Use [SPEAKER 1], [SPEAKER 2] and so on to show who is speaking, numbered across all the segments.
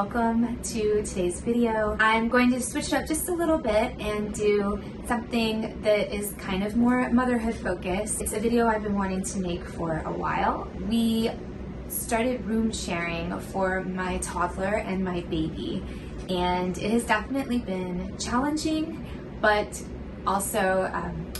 [SPEAKER 1] welcome to today's video. I'm going to switch it up just a little bit and do something that is kind of more motherhood focused. It's a video I've been wanting to make for a while. We started room sharing for my toddler and my baby, and it has definitely been challenging, but also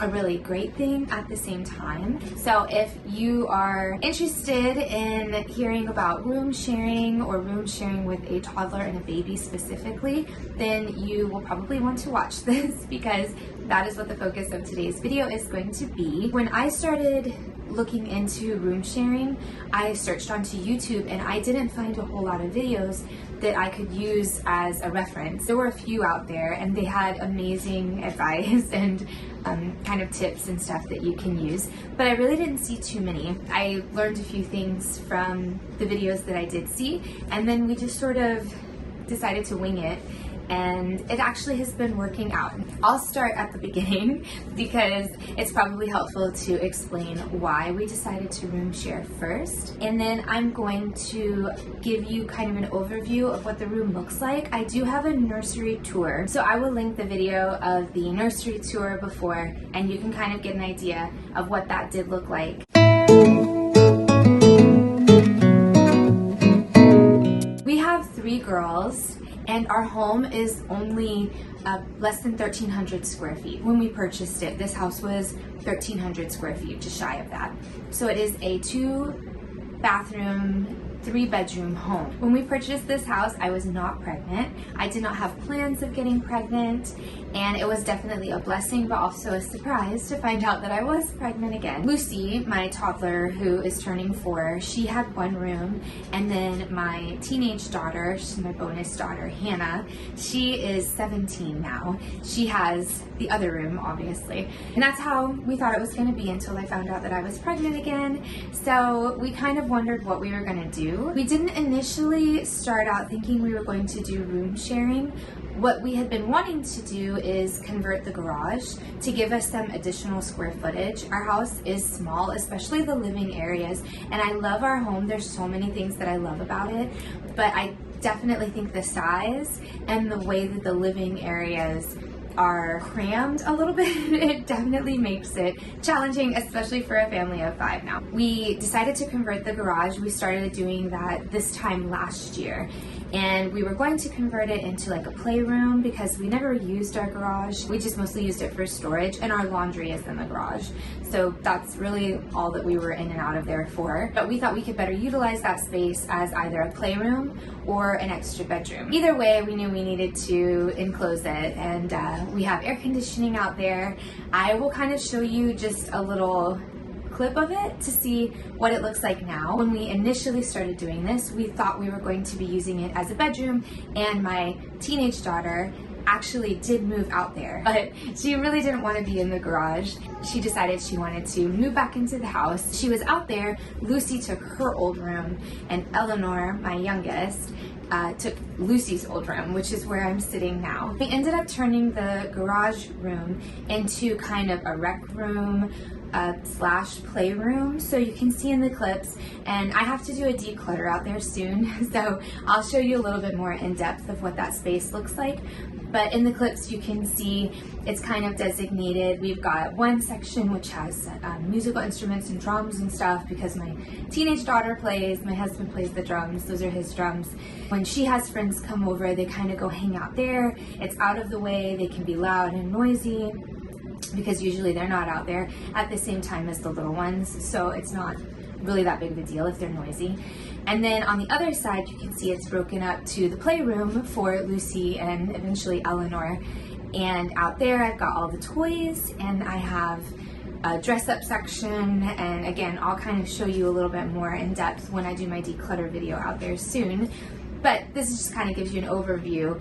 [SPEAKER 1] a really great thing at the same time. So if you are interested in hearing about room sharing or room sharing with a toddler and a baby specifically, then you will probably want to watch this because that is what the focus of today's video is going to be. When I started looking into room sharing, I searched onto YouTube and I didn't find a whole lot of videos that I could use as a reference. There were a few out there and they had amazing advice and kind of tips and stuff that you can use, but I really didn't see too many. I learned a few things from the videos that I did see, and then we just sort of decided to wing it, and it actually has been working out. I'll start at the beginning because it's probably helpful to explain why we decided to room share first, and then I'm going to give you kind of an overview of what the room looks like. I do have a nursery tour, so I will link the video of the nursery tour before, and you can kind of get an idea of what that did look like. We have 3 girls, and our home is only less than 1,300 square feet. When we purchased it, this house was 1,300 square feet, just shy of that. So it is a 2-bathroom, 3-bedroom home. When we purchased this house, I was not pregnant. I did not have plans of getting pregnant, and it was definitely a blessing, but also a surprise to find out that I was pregnant again. Lucy, my toddler who is turning 4, she had 1 room, and then my teenage daughter, she's my bonus daughter, Hannah, she is 17 now. She has the other room, obviously. And that's how we thought it was gonna be until I found out that I was pregnant again. So we kind of wondered what we were gonna do. We didn't initially start out thinking we were going to do room sharing. What we had been wanting to do is convert the garage to give us some additional square footage. Our house is small, especially the living areas, and I love our home. There's so many things that I love about it, but I definitely think the size and the way that the living areas are crammed a little bit, it definitely makes it challenging, especially for a family of 5 now. We decided to convert the garage. We started doing that this time last year, and we were going to convert it into like a playroom because we never used our garage. We just mostly used it for storage, and our laundry is in the garage. So that's really all that we were in and out of there for. But we thought we could better utilize that space as either a playroom or an extra bedroom. Either way, we knew we needed to enclose it, and we have air conditioning out there. I will kind of show you just a little clip of it to see what it looks like now. When we initially started doing this, we thought we were going to be using it as a bedroom, and my teenage daughter actually did move out there, but she really didn't want to be in the garage. She decided she wanted to move back into the house. She was out there. Lucy took her old room, and Eleanor, my youngest, took Lucy's old room, which is where I'm sitting now. We ended up turning the garage room into kind of a rec room slash playroom, so you can see in the clips, and I have to do a declutter out there soon, so I'll show you a little bit more in depth of what that space looks like. But in the clips you can see it's kind of designated. We've got one section which has musical instruments and drums and stuff because my teenage daughter plays, my husband plays the drums, those are his drums. When she has friends come over, they kind of go hang out there. It's out of the way, they can be loud and noisy because usually they're not out there at the same time as the little ones, so it's not really that big of a deal if they're noisy. And then on the other side, you can see it's broken up to the playroom for Lucy and eventually Eleanor. And out there, I've got all the toys, and I have a dress-up section. And again, I'll kind of show you a little bit more in depth when I do my declutter video out there soon. But this just kind of gives you an overview.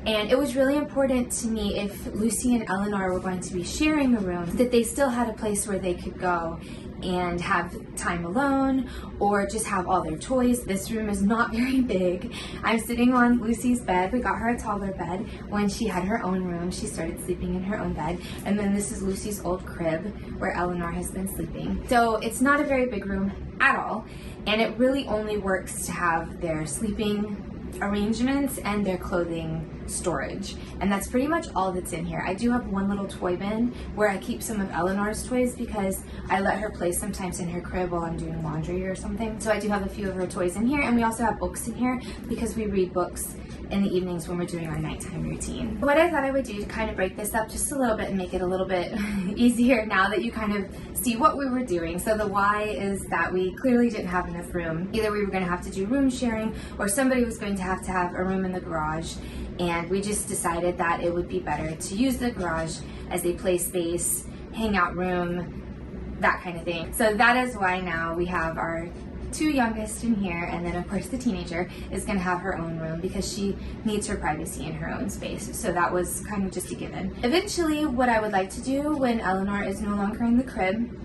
[SPEAKER 1] And it was really important to me, if Lucy and Eleanor were going to be sharing a room, that they still had a place where they could go and have time alone or just have all their toys. This room is not very big. I'm sitting on Lucy's bed. We got her a toddler bed when she had her own room. She started sleeping in her own bed. And then this is Lucy's old crib where Eleanor has been sleeping. So it's not a very big room at all. And it really only works to have their sleeping arrangements and their clothing storage, and that's pretty much all that's in here. I do have one little toy bin where I keep some of Eleanor's toys because I let her play sometimes in her crib while I'm doing laundry or something. So I do have a few of her toys in here, and we also have books in here because we read books in the evenings when we're doing our nighttime routine. What I thought I would do to kind of break this up just a little bit and make it a little bit easier now that you kind of see what we were doing. So the why is that we clearly didn't have enough room. Either we were going to have to do room sharing or somebody was going to have a room in the garage, and we just decided that it would be better to use the garage as a play space, hangout room, that kind of thing. So that is why now we have our two youngest in here, and then of course the teenager is going to have her own room because she needs her privacy in her own space. So that was kind of just a given. Eventually, what I would like to do when Eleanor is no longer in the crib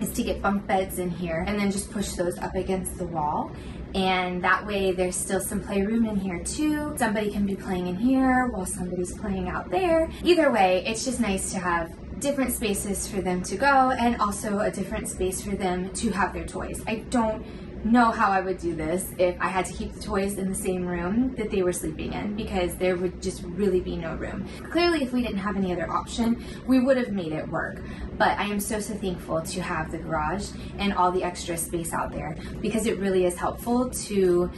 [SPEAKER 1] is to get bunk beds in here and then just push those up against the wall. And that way there's still some playroom in here too. Somebody can be playing in here while somebody's playing out there. Either way, it's just nice to have different spaces for them to go and also a different space for them to have their toys. I don't know how I would do this if I had to keep the toys in the same room that they were sleeping in, because there would just really be no room. Clearly, if we didn't have any other option, we would have made it work. But I am so thankful to have the garage and all the extra space out there, because it really is helpful to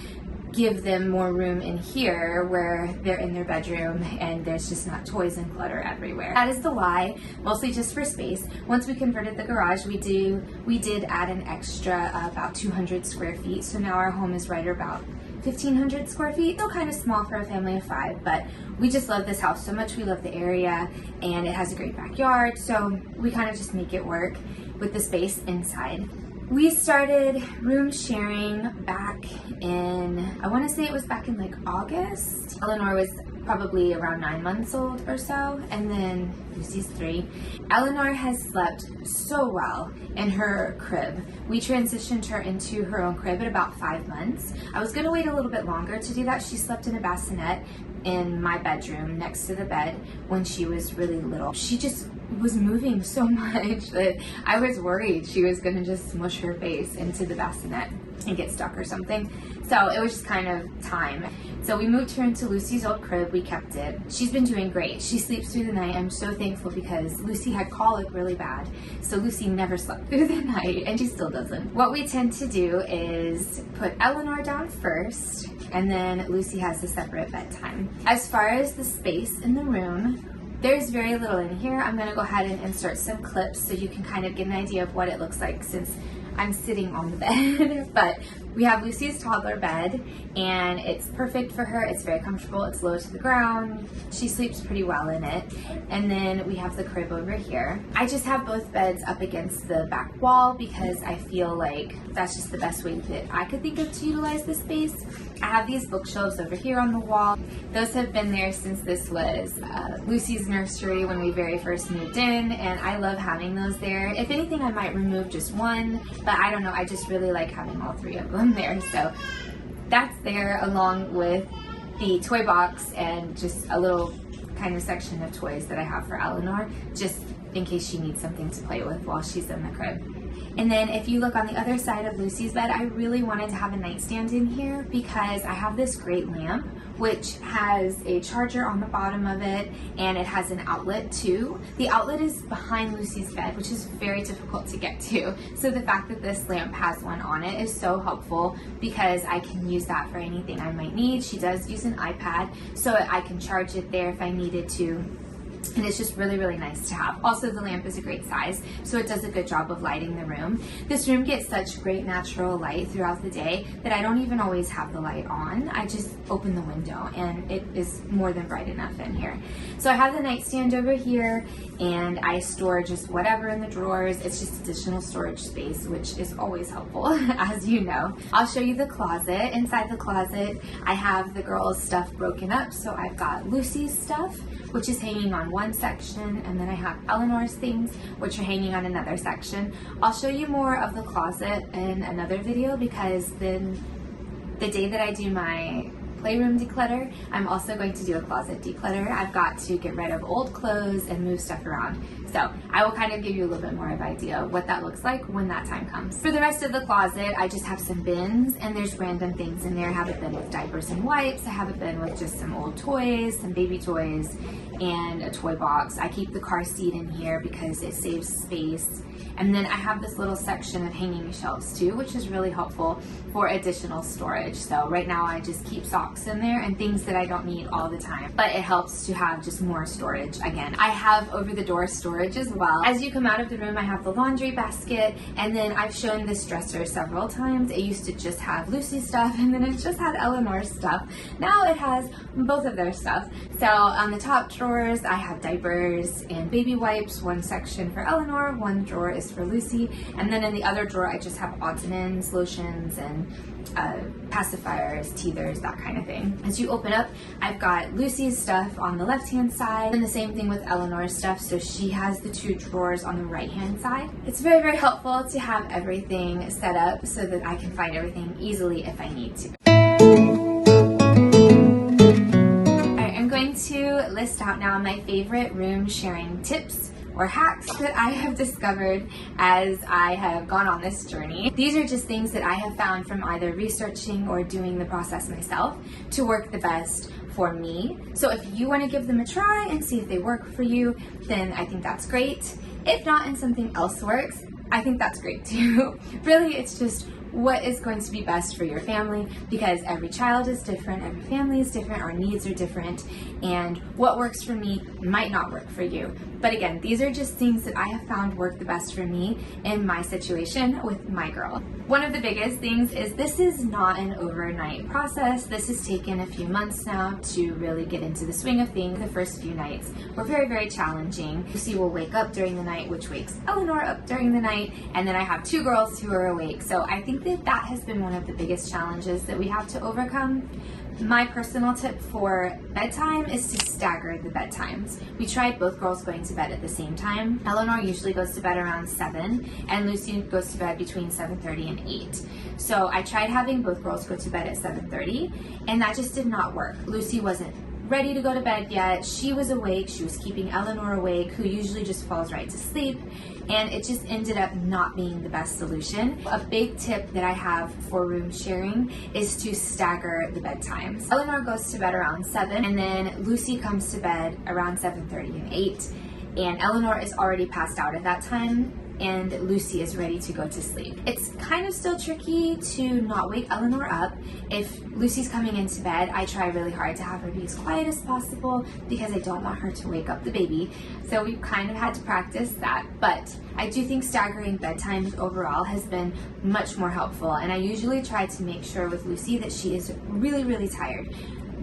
[SPEAKER 1] give them more room in here where they're in their bedroom and there's just not toys and clutter everywhere. That is the why, mostly just for space. Once we converted the garage, we did add an extra about 200 square feet. So now our home is right about 1,500 square feet. Still kind of small for a family of 5, but we just love this house so much. We love the area and it has a great backyard. So we kind of just make it work with the space inside. We started room sharing back in, I want to say it was back in like August. Eleanor was probably around 9 months old or so, and then Lucy's 3. Eleanor has slept so well in her crib. We transitioned her into her own crib at about 5 months. I was going to wait a little bit longer to do that. She slept in a bassinet in my bedroom next to the bed when she was really little. She just was moving so much that I was worried she was going to just smush her face into the bassinet and get stuck or something. So it was just kind of time. So we moved her into Lucy's old crib. We kept it. She's been doing great. She sleeps through the night. I'm so thankful because Lucy had colic really bad. So Lucy never slept through the night, and she still doesn't. What we tend to do is put Eleanor down first, and then Lucy has a separate bedtime. As far as the space in the room, there's very little in here. I'm gonna go ahead and insert some clips so you can kind of get an idea of what it looks like since I'm sitting on the bed. But we have Lucy's toddler bed, and it's perfect for her. It's very comfortable. It's low to the ground. She sleeps pretty well in it. And then we have the crib over here. I just have both beds up against the back wall because I feel like that's just the best way that I could think of to utilize this space. I have these bookshelves over here on the wall. Those have been there since this was Lucy's nursery when we very first moved in, and I love having those there. If anything, I might remove just one, but I don't know, I just really like having all 3 of them there. So that's there, along with the toy box and just a little kind of section of toys that I have for Eleanor, just in case she needs something to play with while she's in the crib. And then if you look on the other side of Lucy's bed, I really wanted to have a nightstand in here because I have this great lamp which has a charger on the bottom of it, and it has an outlet too. The outlet is behind Lucy's bed, which is very difficult to get to. So the fact that this lamp has one on it is so helpful because I can use that for anything I might need. She does use an iPad, so I can charge it there if I needed to. And it's just really, really nice to have. Also, the lamp is a great size, so it does a good job of lighting the room. This room gets such great natural light throughout the day that I don't even always have the light on. I just open the window and it is more than bright enough in here. So I have the nightstand over here, and I store just whatever in the drawers. It's just additional storage space, which is always helpful, as you know. I'll show you the closet. Inside the closet, I have the girls' stuff broken up. So I've got Lucy's stuff, which is hanging on one section, and then I have Eleanor's things, which are hanging on another section. I'll show you more of the closet in another video because then the day that I do my playroom declutter. I'm also going to do a closet declutter. I've got to get rid of old clothes and move stuff around. So I will kind of give you a little bit more of an idea of what that looks like when that time comes. For the rest of the closet, I just have some bins, and there's random things in there. I have a bin with diapers and wipes. I have a bin with just some old toys, some baby toys, and a toy box. I keep the car seat in here because it saves space. And then I have this little section of hanging shelves too, which is really helpful for additional storage. So right now I just keep socks in there and things that I don't need all the time, but it helps to have just more storage. Again, I have over the door storage as well. As you come out of the room, I have the laundry basket, and then I've shown this dresser several times. It used to just have Lucy's stuff, and then it just had Eleanor's stuff. Now it has both of their stuff. So on the top drawers, I have diapers and baby wipes, one section for Eleanor, one drawer is for Lucy, and then in the other drawer I just have odds and ends, lotions, and pacifiers, teethers, that kind of thing. As you open up, I've got Lucy's stuff on the left hand side, and the same thing with Eleanor's stuff, so she has the two drawers on the right hand side. It's very, very helpful to have everything set up so that I can find everything easily if I need to. Alright, I'm going to list out now my favorite room sharing tips or hacks that I have discovered as I have gone on this journey. These are just things that I have found from either researching or doing the process myself to work the best for me. So if you want to give them a try and see if they work for you, then I think that's great. If not and something else works, I think that's great too. Really, it's just what is going to be best for your family, because every child is different, every family is different, our needs are different, and what works for me might not work for you. But again, these are just things that I have found work the best for me in my situation with my girl. One of the biggest things is this is not an overnight process. This has taken a few months now to really get into the swing of things. The first few nights were very, very challenging. Lucy will wake up during the night, which wakes Eleanor up during the night, and then I have two girls who are awake. So I think that has been one of the biggest challenges that we have to overcome. My personal tip for bedtime is to stagger the bedtimes. We tried both girls going to bed at the same time. Eleanor usually goes to bed around 7, and Lucy goes to bed between 7:30 and 8. So I tried having both girls go to bed at 7:30, and that just did not work. Lucy wasn't ready to go to bed yet. She was awake. She was keeping Eleanor awake, who usually just falls right to sleep, and it just ended up not being the best solution. A big tip that I have for room sharing is to stagger the bedtimes. Eleanor goes to bed around 7, and then Lucy comes to bed around 7:30 and 8, and Eleanor is already passed out at that time, and Lucy is ready to go to sleep. It's kind of still tricky to not wake Eleanor up. If Lucy's coming into bed, I try really hard to have her be as quiet as possible because I don't want her to wake up the baby. So we've kind of had to practice that, but I do think staggering bedtimes overall has been much more helpful, and I usually try to make sure with Lucy that she is really, really tired.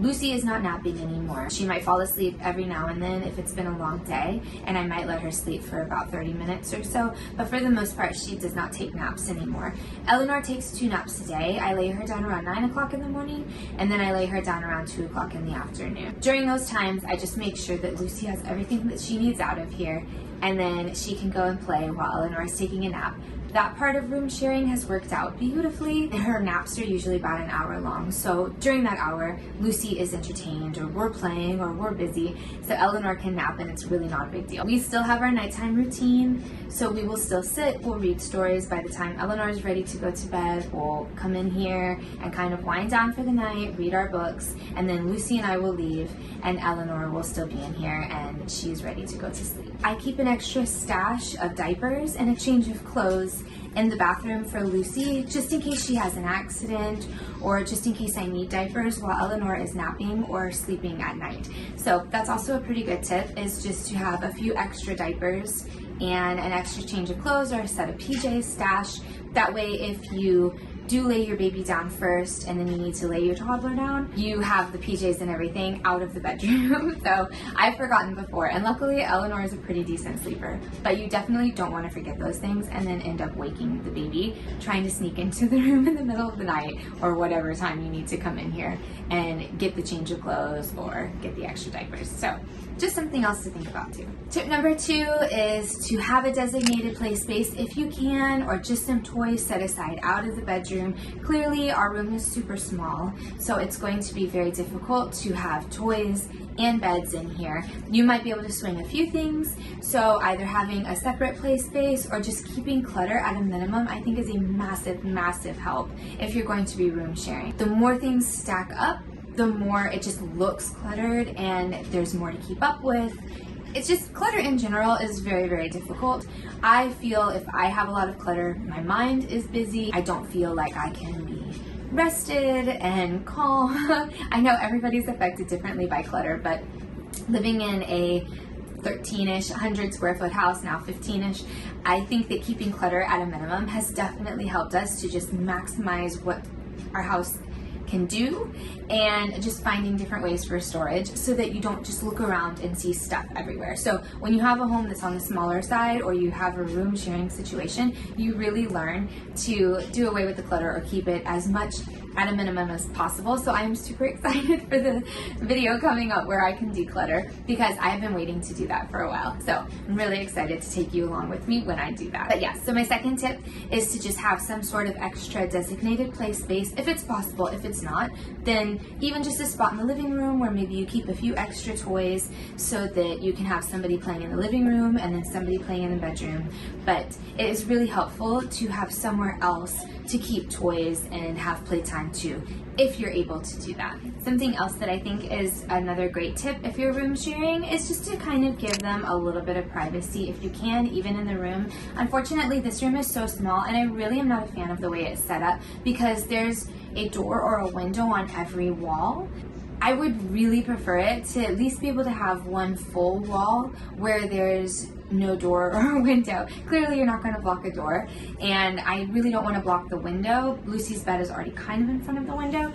[SPEAKER 1] Lucy is not napping anymore. She might fall asleep every now and then if it's been a long day, and I might let her sleep for about 30 minutes or so, but for the most part, she does not take naps anymore. Eleanor takes 2 naps a day. I lay her down around 9 o'clock in the morning, and then I lay her down around 2 o'clock in the afternoon. During those times, I just make sure that Lucy has everything that she needs out of here, and then she can go and play while Eleanor is taking a nap. That part of room sharing has worked out beautifully. Her naps are usually about an hour long, so during that hour, Lucy is entertained, or we're playing, or we're busy, so Eleanor can nap, and it's really not a big deal. We still have our nighttime routine, so we will still sit, we'll read stories. By the time Eleanor is ready to go to bed, we'll come in here and kind of wind down for the night, read our books, and then Lucy and I will leave, and Eleanor will still be in here, and she's ready to go to sleep. I keep an extra stash of diapers and a change of clothes in the bathroom for Lucy, just in case she has an accident, or just in case I need diapers while Eleanor is napping or sleeping at night. So that's also a pretty good tip, is just to have a few extra diapers and an extra change of clothes or a set of PJs stashed. That way, if you do lay your baby down first and then you need to lay your toddler down, you have the PJs and everything out of the bedroom. So I've forgotten before, and luckily Eleanor is a pretty decent sleeper, but you definitely don't want to forget those things and then end up waking the baby trying to sneak into the room in the middle of the night or whatever time you need to come in here and get the change of clothes or get the extra diapers. So just something else to think about too. Tip number 2 is to have a designated play space if you can, or just some toys set aside out of the bedroom. Clearly our room is super small, so it's going to be very difficult to have toys and beds in here. You might be able to swing a few things, so either having a separate play space or just keeping clutter at a minimum I think is a massive help if you're going to be room sharing. The more things stack up, the more it just looks cluttered and there's more to keep up with. It's just, clutter in general is very difficult. I feel if I have a lot of clutter, my mind is busy. I don't feel like I can be rested and calm. I know everybody's affected differently by clutter, but living in a 13-ish, 100 square foot house, now 15-ish, I think that keeping clutter at a minimum has definitely helped us to just maximize what our house can do, and just finding different ways for storage so that you don't just look around and see stuff everywhere. So when you have a home that's on the smaller side, or you have a room sharing situation, you really learn to do away with the clutter or keep it as much at a minimum as possible. So I'm super excited for the video coming up where I can declutter, because I have been waiting to do that for a while. So I'm really excited to take you along with me when I do that. But yeah, so my second tip is to just have some sort of extra designated play space if it's possible. If it's not, then even just a spot in the living room where maybe you keep a few extra toys so that you can have somebody playing in the living room and then somebody playing in the bedroom. But it is really helpful to have somewhere else to keep toys and have playtime too, if you're able to do that. Something else that I think is another great tip if you're room sharing is just to kind of give them a little bit of privacy if you can, even in the room. Unfortunately, this room is so small and I really am not a fan of the way it's set up, because there's a door or a window on every wall. I would really prefer it to at least be able to have one full wall where there's no door or window. Clearly you're not going to block a door, and I really don't want to block the window. Lucy's bed is already kind of in front of the window,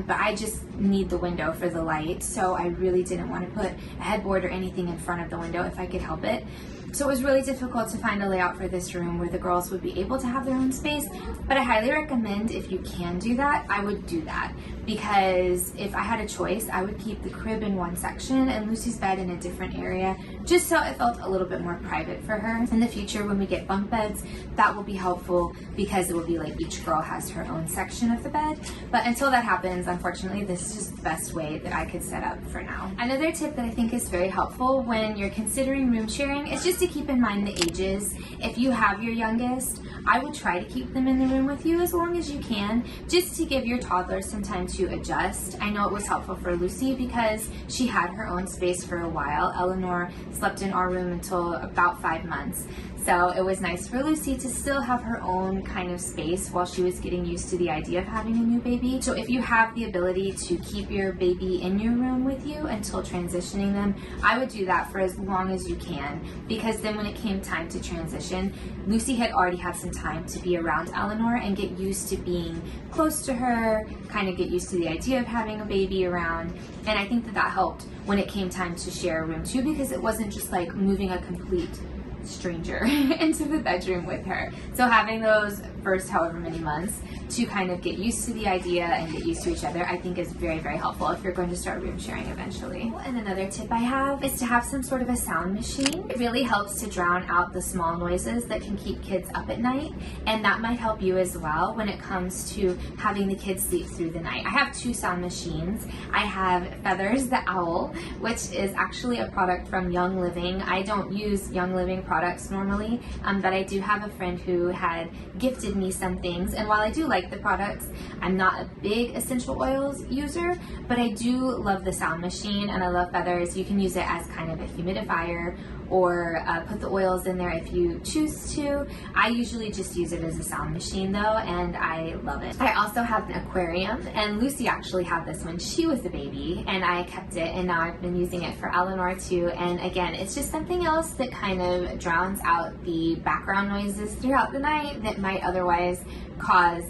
[SPEAKER 1] but I just need the window for the light, so I really didn't want to put a headboard or anything in front of the window if I could help it. So it was really difficult to find a layout for this room where the girls would be able to have their own space, but I highly recommend, if you can do that, I would do that, because if I had a choice, I would keep the crib in one section and Lucy's bed in a different area, just so it felt a little bit more private for her. In the future, when we get bunk beds, that will be helpful, because it will be like each girl has her own section of the bed. But until that happens, unfortunately, this is just the best way that I could set up for now. Another tip that I think is very helpful when you're considering room sharing is just to keep in mind the ages. If you have your youngest, I would try to keep them in the room with you as long as you can, just to give your toddler some time to adjust. I know it was helpful for Lucy because she had her own space for a while. Eleanor slept in our room until about 5 months. So it was nice for Lucy to still have her own kind of space while she was getting used to the idea of having a new baby. So if you have the ability to keep your baby in your room with you until transitioning them, I would do that for as long as you can, because then when it came time to transition, Lucy had already had some time to be around Eleanor and get used to being close to her, kind of get used to the idea of having a baby around. And I think that that helped when it came time to share a room too, because it wasn't just like moving a complete stranger into the bedroom with her. So having those first however many months to kind of get used to the idea and get used to each other, I think is very helpful if you're going to start room sharing eventually. And another tip I have is to have some sort of a sound machine. It really helps to drown out the small noises that can keep kids up at night, and that might help you as well when it comes to having the kids sleep through the night. I have 2 sound machines. I have Feathers the Owl, which is actually a product from Young Living. I don't use Young Living products normally, but I do have a friend who had gifted me some things, and while I do like the products, I'm not a big essential oils user, but I do love the sound machine and I love Feathers. You can use it as kind of a humidifier or put the oils in there if you choose to. I usually just use it as a sound machine though, and I love it. I also have an aquarium, and Lucy actually had this when she was a baby, and I kept it, and now I've been using it for Eleanor too. And again, it's just something else that kind of drowns out the background noises throughout the night that might otherwise cause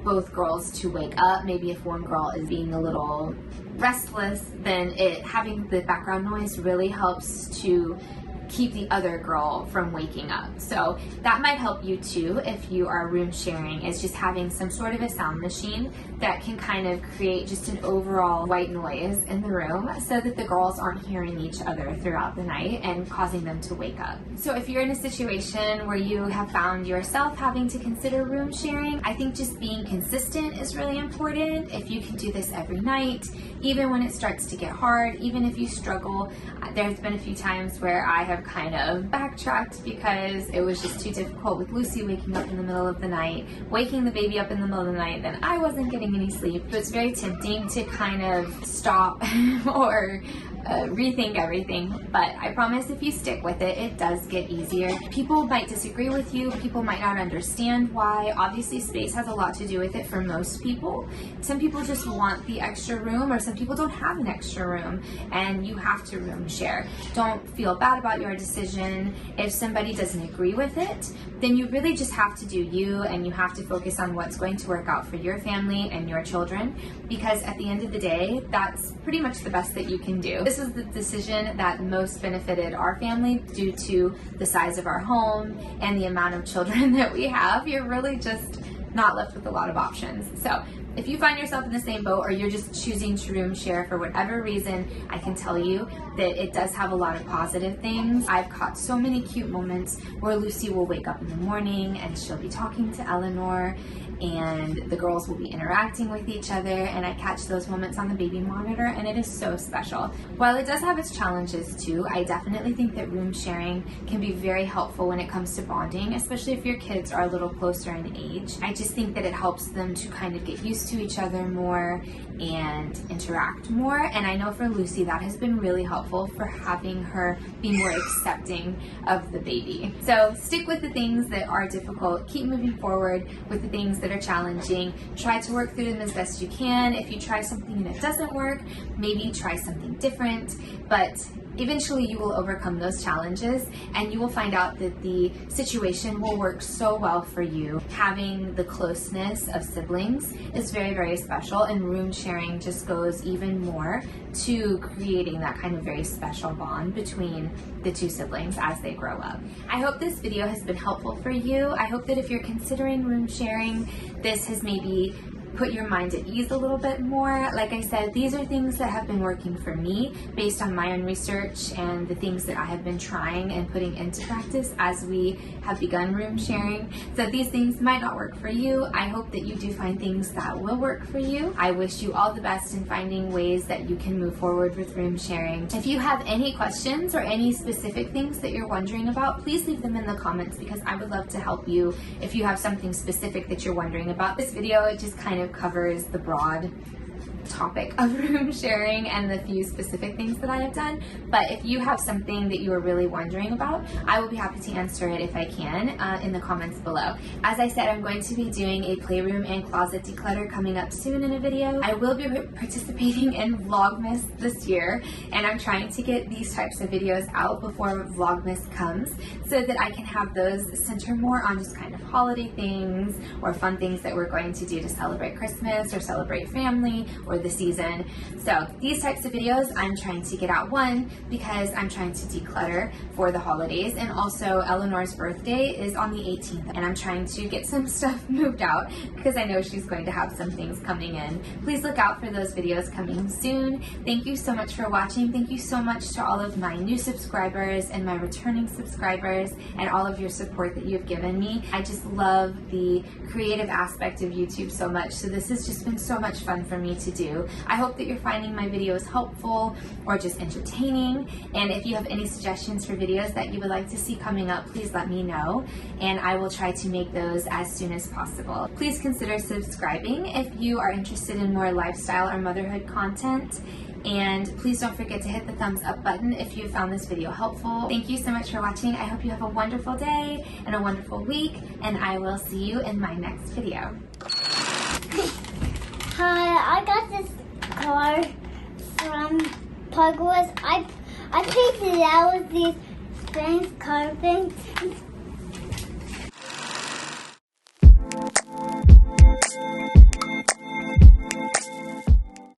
[SPEAKER 1] both girls to wake up. Maybe if one girl is being a little restless, then having the background noise really helps to keep the other girl from waking up. So that might help you too if you are room sharing, is just having some sort of a sound machine that can kind of create just an overall white noise in the room so that the girls aren't hearing each other throughout the night and causing them to wake up. So if you're in a situation where you have found yourself having to consider room sharing, I think just being consistent is really important. If you can do this every night, even when it starts to get hard, even if you struggle, there's been a few times where I have kind of backtracked because it was just too difficult with Lucy waking up in the middle of the night, waking the baby up in the middle of the night, then I wasn't getting any sleep. So it's very tempting to kind of stop or rethink everything, but I promise if you stick with it, it does get easier. People might disagree with you, people might not understand why. Obviously space has a lot to do with it for most people. Some people just want the extra room, or some people don't have an extra room and you have to room share. Don't feel bad about your decision. If somebody doesn't agree with it, then you really just have to do you, and you have to focus on what's going to work out for your family and your children, because at the end of the day, that's pretty much the best that you can do. This was the decision that most benefited our family due to the size of our home and the amount of children that we have. You're really just not left with a lot of options. So if you find yourself in the same boat, or you're just choosing to room share for whatever reason, I can tell you that it does have a lot of positive things. I've caught so many cute moments where Lucy will wake up in the morning and she'll be talking to Eleanor, and the girls will be interacting with each other, and I catch those moments on the baby monitor, and it is so special. While it does have its challenges too, I definitely think that room sharing can be very helpful when it comes to bonding, especially if your kids are a little closer in age. I just think that it helps them to kind of get used to each other more and interact more, and I know for Lucy that has been really helpful for having her be more accepting of the baby. So stick with the things that are difficult, keep moving forward with the things that are challenging, try to work through them as best you can. If you try something and it doesn't work, maybe try something different, but eventually you will overcome those challenges and you will find out that the situation will work so well for you. Having the closeness of siblings is very, very special, and room sharing just goes even more to creating that kind of very special bond between the two siblings as they grow up. I hope this video has been helpful for you. I hope that if you're considering room sharing, this has maybe put your mind at ease a little bit more. Like I said, these are things that have been working for me based on my own research and the things that I have been trying and putting into practice as we have begun room sharing. So these things might not work for you. I hope that you do find things that will work for you. I wish you all the best in finding ways that you can move forward with room sharing. If you have any questions or any specific things that you're wondering about, please leave them in the comments, because I would love to help you if you have something specific that you're wondering about. This video, it just kind of covers the broad topic of room sharing and the few specific things that I have done, but if you have something that you are really wondering about, I will be happy to answer it if I can in the comments below. As I said, I'm going to be doing a playroom and closet declutter coming up soon in a video. I will be participating in Vlogmas this year, and I'm trying to get these types of videos out before Vlogmas comes so that I can have those center more on just kind of holiday things or fun things that we're going to do to celebrate Christmas or celebrate family or the season. So these types of videos I'm trying to get out, one, because I'm trying to declutter for the holidays, and also Eleanor's birthday is on the 18th, and I'm trying to get some stuff moved out because I know she's going to have some things coming in. Please look out for those videos coming soon. Thank you so much for watching. Thank you so much to all of my new subscribers and my returning subscribers and all of your support that you've given me. I just love the creative aspect of YouTube so much, so this has just been so much fun for me to do. I hope that you're finding my videos helpful or just entertaining, and if you have any suggestions for videos that you would like to see coming up, please let me know and I will try to make those as soon as possible. Please consider subscribing if you are interested in more lifestyle or motherhood content, and please don't forget to hit the thumbs up button if you found this video helpful. Thank you so much for watching. I hope you have a wonderful day and a wonderful week, and I will see you in my next video.
[SPEAKER 2] Hi, I got this car from Pugwas. I picked it out with these fancy car things.